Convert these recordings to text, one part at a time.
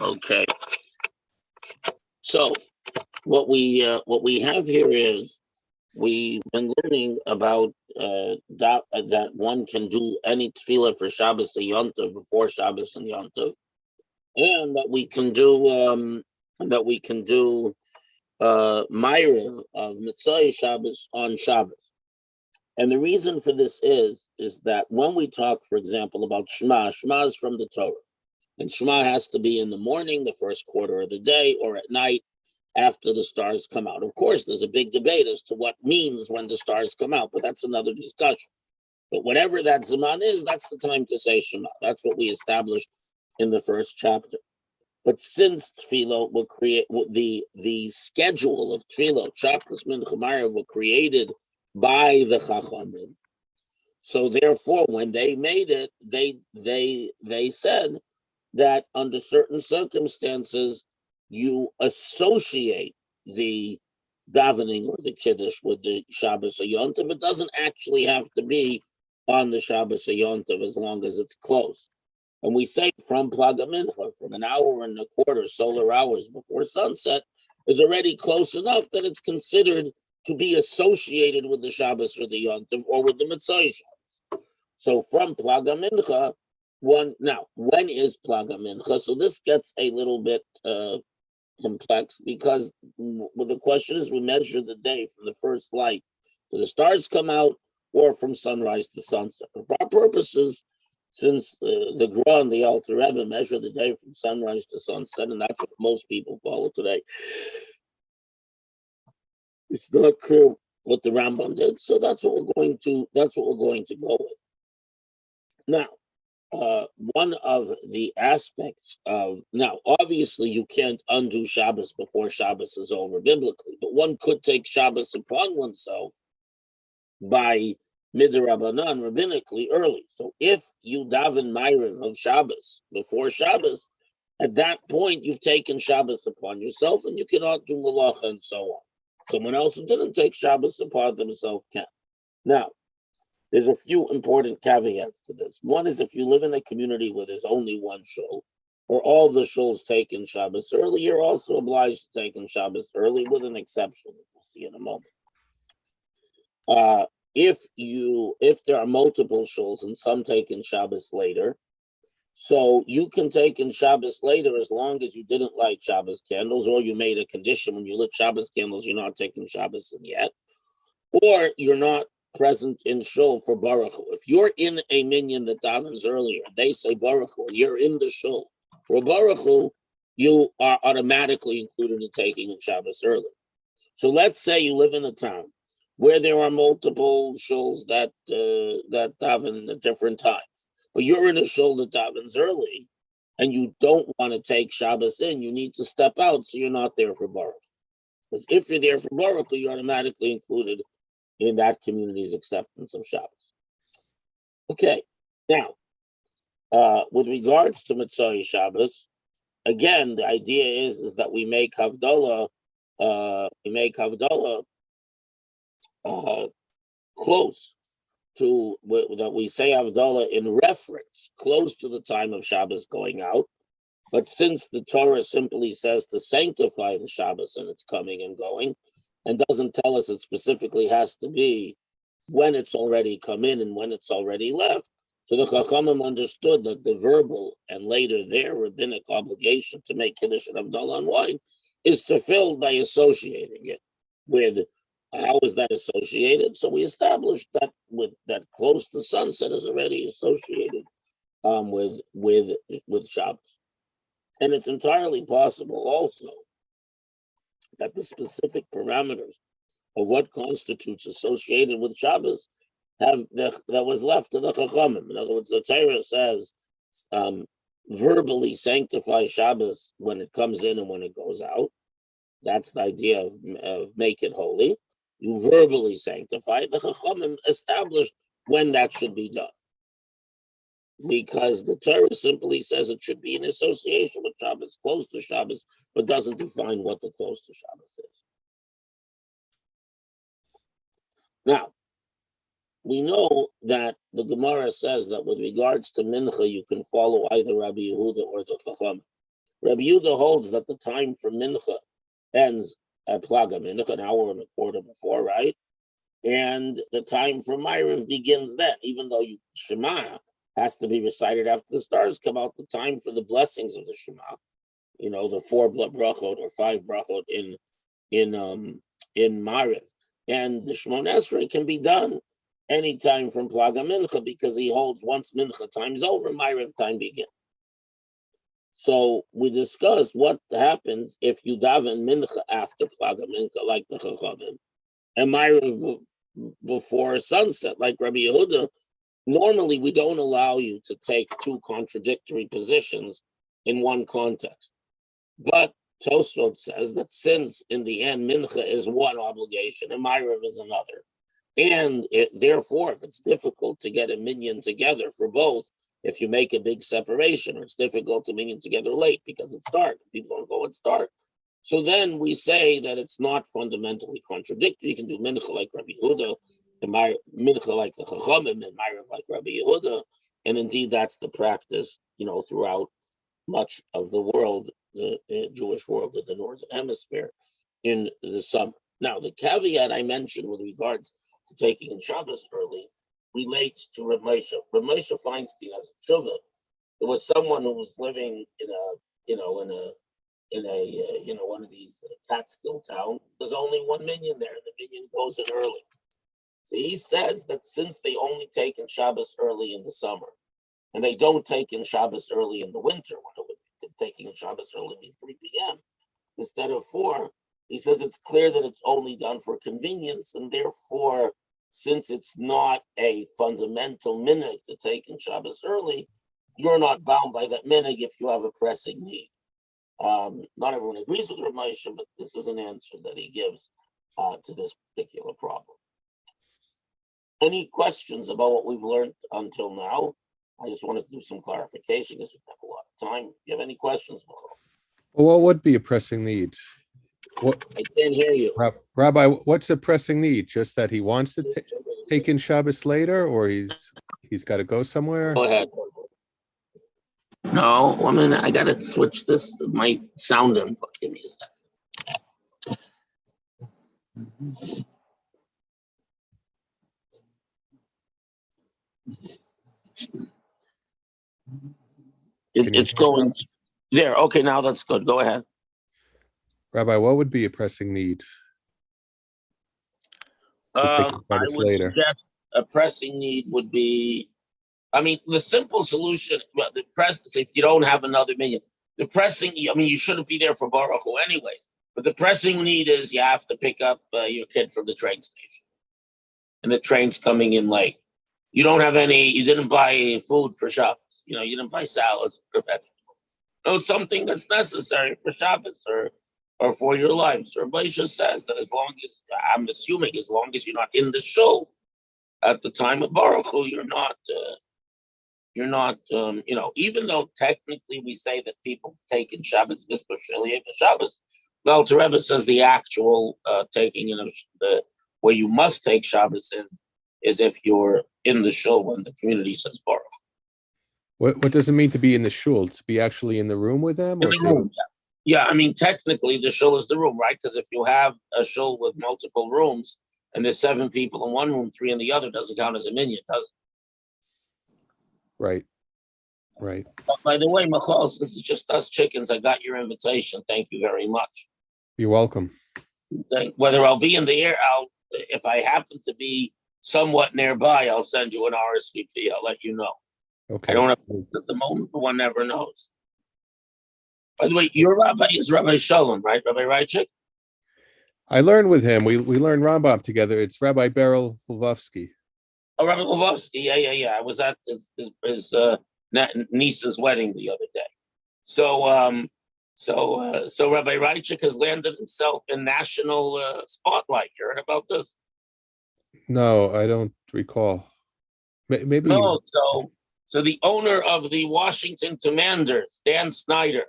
Okay. So what we have here is we've been learning about that one can do any tefillah for Shabbos and Yom Tov before Shabbos and Yom Tov, and that we can do Ma'ariv of Mitzvah Shabbos on Shabbos. And the reason for this is that when we talk, for example, about Shema, Shema is from the Torah. And Shema has to be in the morning, the first quarter of the day, or at night after the stars come out. Of course, there's a big debate as to what means when the stars come out, but that's another discussion. But whatever that Zaman is, that's the time to say Shema. That's what we established in the first chapter. But since Tefillah will create the schedule of Tefillah, Shabbos, Mincha, Ma'ariv were created by the Chachamim. So therefore, when they made it, they said that under certain circumstances, you associate the davening or the kiddush with the Shabbos or Yom Tov. It doesn't actually have to be on the Shabbos or Yom Tov as long as it's close. And we say from Plaga Mincha, from an hour and a quarter solar hours before sunset, is already close enough that it's considered to be associated with the Shabbos or the Yom Tov or with the Mitzvah Shabbos. So from Plaga Mincha, when is Plaga Mincha? So this gets a little bit complex because the question is, we measure the day from the first light to the stars come out or from sunrise to sunset. For our purposes, since the Gra and the Alter Rebbe measure the day from sunrise to sunset, and that's what most people follow today, it's not clear what the Rambam did, so that's what we're going to go with. Now, one of the aspects of, now, obviously you can't undo Shabbos before Shabbos is over biblically, but one could take Shabbos upon oneself by midrabanan, rabbinically, early. So if you daven Ma'ariv of Shabbos before Shabbos, at that point you've taken Shabbos upon yourself and you cannot do malacha and so on. Someone else who didn't take Shabbos upon themselves can. Now, there's a few important caveats to this. One is if you live in a community where there's only one shul, or all the shuls take in Shabbos early, you're also obliged to take in Shabbos early, with an exception, we'll see in a moment. If there are multiple shuls and some take in Shabbos later, so you can take in Shabbos later as long as you didn't light Shabbos candles, or you made a condition when you lit Shabbos candles, you're not taking Shabbos in yet, or you're not present in shul for Baruch Hu. If you're in a minyan that davens earlier, they say Baruch Hu, you're in the shul for Baruch Hu, you are automatically included in taking in Shabbos early. So let's say you live in a town where there are multiple shuls that daven at different times, but you're in a shul that davens early, and you don't want to take Shabbos in, you need to step out, so you're not there for Baruch. Because if you're there for Baruch, you're automatically included in that community's acceptance of Shabbos. Okay, now, with regards to Mitzvah Shabbos, again, the idea is that we make Havdalah, close to, that we say Havdalah in reference, close to the time of Shabbos going out. But since the Torah simply says to sanctify the Shabbos and its coming and going, and doesn't tell us it specifically has to be when it's already come in and when it's already left, so the Chachamim understood that the verbal and later their rabbinic obligation to make Kiddush and Havdalah on wine is fulfilled by associating it with, how is that associated? So we established that that close to sunset is already associated with Shabbos. And it's entirely possible also that the specific parameters of what constitutes associated with Shabbos that was left to the Chachamim. In other words, the Torah says verbally sanctify Shabbos when it comes in and when it goes out. That's the idea of make it holy. You verbally sanctify it. The Chachamim established when that should be done, because the Torah simply says it should be in association with Shabbos, close to Shabbos, but doesn't define what the close to Shabbos is. Now, we know that the Gemara says that with regards to Mincha, you can follow either Rabbi Yehuda or the Chachamim. Rabbi Yehuda holds that the time for mincha ends at plaga mincha, an hour and a quarter before, right? And the time for Ma'ariv begins then, even though Shema has to be recited after the stars come out. The time for the blessings of the Shema, the 4 brachot or 5 brachot in Ma'ariv, and the Shemon Esrei can be done anytime from Plaga Mincha, because he holds once Mincha time's over, Ma'ariv time begins. So we discussed what happens if you daven Mincha after Plaga Mincha, like the Chachamim, and Ma'ariv before sunset, like Rabbi Yehuda. Normally, we don't allow you to take two contradictory positions in one context. But Tosfot says that since in the end Mincha is one obligation and Ma'ariv is another, and therefore, if it's difficult to get a minyan together for both, if you make a big separation, or it's difficult to minyan together late because it's dark, people don't go when it's dark. So then we say that it's not fundamentally contradictory. You can do Mincha like Rabbi Yehuda, and Mincha like the Chachamim, and Ma'ariv like Rabbi Yehuda, and indeed that's the practice, throughout much of the world, the Jewish world in the Northern Hemisphere in the summer. Now, the caveat I mentioned with regards to taking in Shabbos early relates to Rav Moshe. Rav Moshe Feinstein has a tshuva. There was someone who was living in one of these Catskill towns. There's only one minyan there, and the minyan goes in early. So he says that since they only take in Shabbos early in the summer, and they don't take in Shabbos early in the winter, when it would be taking in Shabbos early at 3 p.m. instead of 4, he says it's clear that it's only done for convenience, and therefore, since it's not a fundamental minhag to take in Shabbos early, you're not bound by that minhag if you have a pressing need. Not everyone agrees with Rav Moshe, but this is an answer that he gives to this particular problem. Any questions about what we've learned until now? I just wanted to do some clarification because we have a lot of time. Do you have any questions, Michael? Well, what would be a pressing need? What, I can't hear you. Rabbi, what's a pressing need? Just that he wants to take in Shabbos later, or he's got to go somewhere? Go ahead. No, I got to switch this, my sound input. Give me a second. It's going there. Okay, now that's good. Go ahead. Rabbi, what would be a pressing need? I would suggest a pressing need would be, the simple solution, if you don't have another minyan, the pressing, you shouldn't be there for Baruch Hu anyways, but the pressing need is you have to pick up your kid from the train station, and the train's coming in late. You didn't buy food for Shabbos, you didn't buy salads or vegetables. No, it's something that's necessary for Shabbos or for your life. So Moshe says that as long as you're not in the shul at the time of Baruch Hu, you're not, even though technically we say that people take in Shabbos, Shabbos, well, Rebbe says the actual taking in the where you must take Shabbos is if you're in the shul when the community says Baruch. What does it mean to be in the shul? To be actually in the room with them? In the room, yeah. Technically the shul is the room, right? Because if you have a shul with multiple rooms and there's 7 people in one room, 3 in the other, doesn't count as a minyan, does it? Right. By the way, Michal, this is just us chickens. I got your invitation. Thank you very much. You're welcome. Whether I'll be in the air, if I happen to be somewhat nearby, I'll send you an RSVP. I'll let you know. Okay. I don't have at the moment, but one never knows. By the way, your rabbi is Rabbi Shalom, right? Rabbi Reichik? I learned with him. We learned Rambam together. It's Rabbi Beryl Lvovsky. Oh, Rabbi Lvovsky. Yeah. I was at his niece's wedding the other day. So Rabbi Reichik has landed himself in national spotlight. You heard about this? No, I don't recall. Maybe. No. So the owner of the Washington Commanders, Dan Snyder,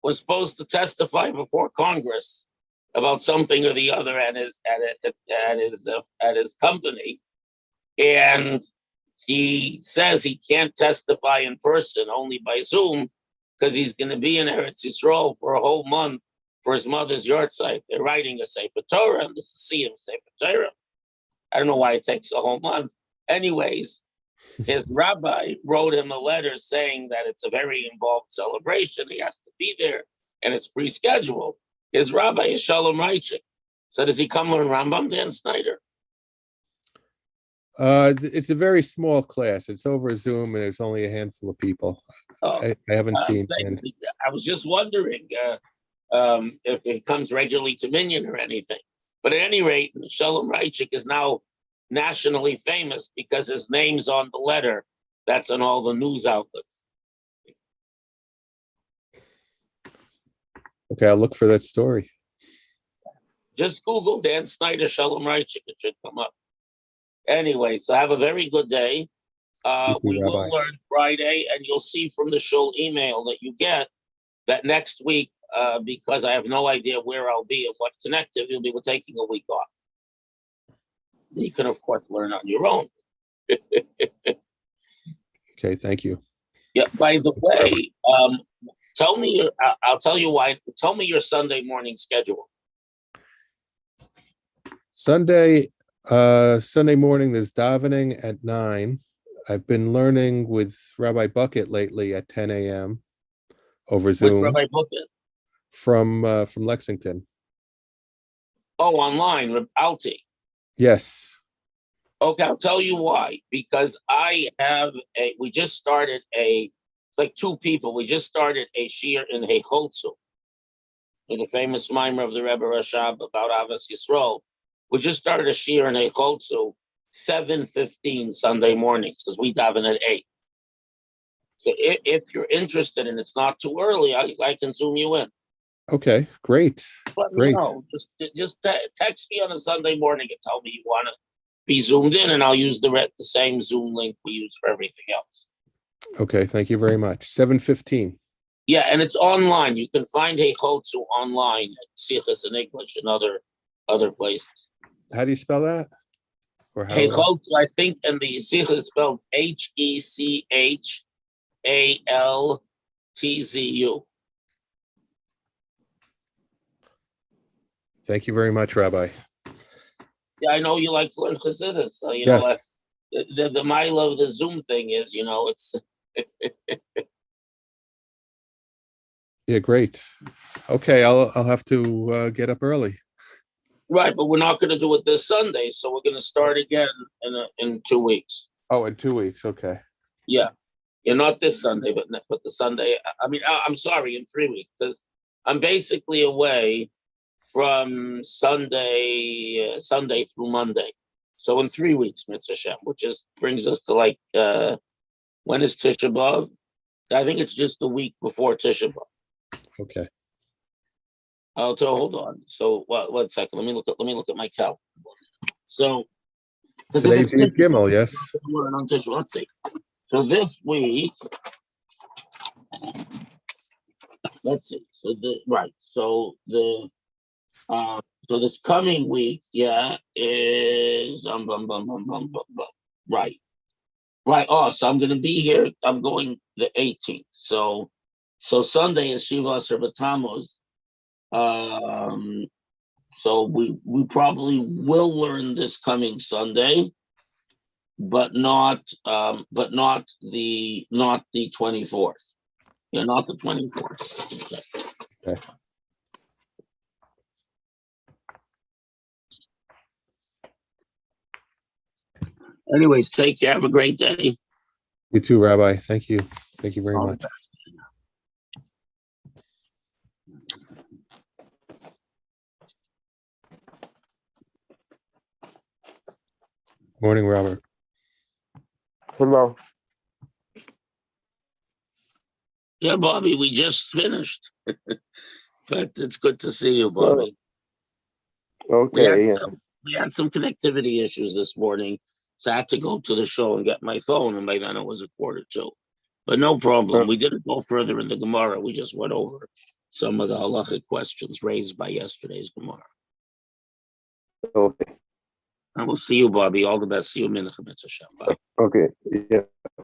was supposed to testify before Congress about something or the other at his company, and he says he can't testify in person, only by Zoom, because he's going to be in Eretz Yisrael for a whole month for his mother's yard site. They're writing a Sefer Torah, and this is Siyum Sefer Torah. I don't know why it takes a whole month. Anyways, his rabbi wrote him a letter saying that it's a very involved celebration. He has to be there, and it's pre-scheduled. His rabbi is Shalom Reichik. So does he come learn Rambam, Dan Snyder? It's a very small class. It's over Zoom, and there's only a handful of people. Oh, I haven't seen. I was just wondering if it comes regularly to Minyan or anything. But at any rate, Shalom Reichik is now nationally famous because his name's on the letter that's on all the news outlets. Okay, I'll look for that story. Just Google Dan Snyder Shalom Reichik. It should come up. Anyway, so have a very good day. We will learn Friday, and you'll see from the shul email that you get that next week, because I have no idea where I'll be and what connective you'll be, we're taking a week off. You can, of course, learn on your own. Okay, thank you. Yeah, by the way, tell me, I'll tell you why. Tell me your Sunday morning schedule. Sunday morning, there's davening at 9. I've been learning with Rabbi Bucket lately at 10 a.m. over Zoom. Which Rabbi Bucket? From Lexington. Oh, online, Alti. Yes. Okay, I'll tell you why. Because we just started it's like two people. We just started a shiur in Heicholzu, in the famous mimer of the Rebbe Rashab about Avos Yisrael. We just started a shiur in Heicholzu, 7:15 Sunday mornings, because we daven at 8. So if you're interested and it's not too early, I can zoom you in. Okay, great. Let me know. Just text me on a Sunday morning and tell me you want to be zoomed in, and I'll use the same Zoom link we use for everything else. Okay, thank you very much. 7:15. Yeah, and it's online. You can find Heicholzu online at Sichas in English and other places. How do you spell that? Or how? Heicholzu, I think, and the Sichas is spelled Hechaltzu. Thank you very much, Rabbi. Yeah, I know you like to learn Chassidus. So, Yes. The mile of the Zoom thing is, it's. Yeah, great. Okay, I'll have to get up early. Right, but we're not going to do it this Sunday, so we're going to start again in 2 weeks. Oh, in 2 weeks. Okay. Yeah, not this Sunday, but the Sunday. I mean, I'm sorry, in 3 weeks, because I'm basically away from Sunday through Monday. So in 3 weeks, Mitzvah Shem, which brings us to when is Tisha B'Av? I think it's just a week before Tisha B'Av. Okay. Oh, so hold on. So 1 second. Let me look at my calendar. So Today's Yud Gimel, yes. Let's see. So this week, let's see. So so this coming week, is right. Oh, so I'm going to be here. I'm going the 18th. So Sunday is Shiva Asar B'Tammuz. So we probably will learn this coming Sunday, but not the 24th. Yeah, not the 24th. Okay. Anyways, take care. Have a great day. You too, Rabbi. Thank you. Thank you very much. Morning, Robert. Hello. Yeah, Bobby, we just finished. But it's good to see you, Bobby. Okay. We had some connectivity issues this morning, so I had to go to the show and get my phone, and by then it was 1:45. But no problem. We didn't go further in the Gemara. We just went over some of the halachic questions raised by yesterday's Gemara. Okay. And we'll see you, Bobby. All the best. See you, Mincha Mitzvah. Bye. Okay. Yeah.